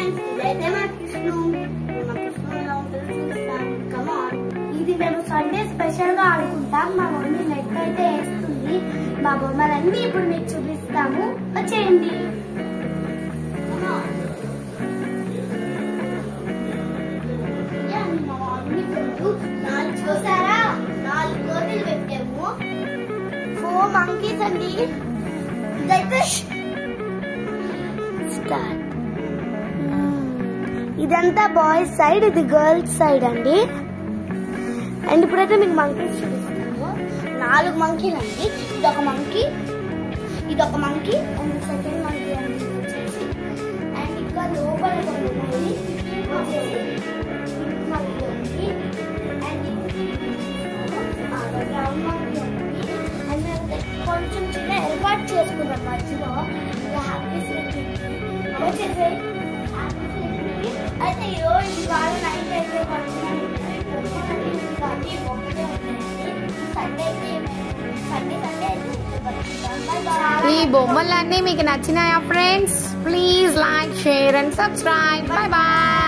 Friends, ఇదైతే మా కృష్ణు. మా కృష్ణు ఎలా ఉంటుందో చూపిస్తాం. Come on. ఇది మేము సండే స్పెషల్ గా ఆడుకుంటాం. మా మమ్మీ నెట్ అయితే వేస్తుంది. మా బొమ్మలన్నీ ఇప్పుడు మీకు చూపిస్తాము. వచ్చేయండి. చూసారా, 4 కోతులు పెట్టాము. 4 monkeys అండి. ఇదైతే స్టార్ట్. ఇదంతా బాయ్స్ సైడ్, ఇది గర్ల్స్ సైడ్ అండి. అండ్ ఇప్పుడైతే మీకు మంకీస్ చూపిస్తాము. 4 మంకీలు అండి. ఇదొక మంకీ, ఇదొక మంకీ అండ్ సెకండ్ మంకీ అండి వచ్చేసి. అండ్ ఇంకా లోపల కొన్ని ఉన్నాయి వచ్చేసి మంకీ ఉంది. అండ్ రౌండ్ మంకీ ఉంది. అండ్ కొంచెం చిన్న ఏర్పాటు చేసుకున్నాం మధ్యలో హ్యాపీ స్లీపింగ్ వచ్చేసి. అయితే ఈరోజు ఇవాళ నైట్ అయితే పడుతున్నాను. ఈ బొమ్మలన్నీ మీకు నచ్చినాయా friends? Please like, share and subscribe. Bye bye.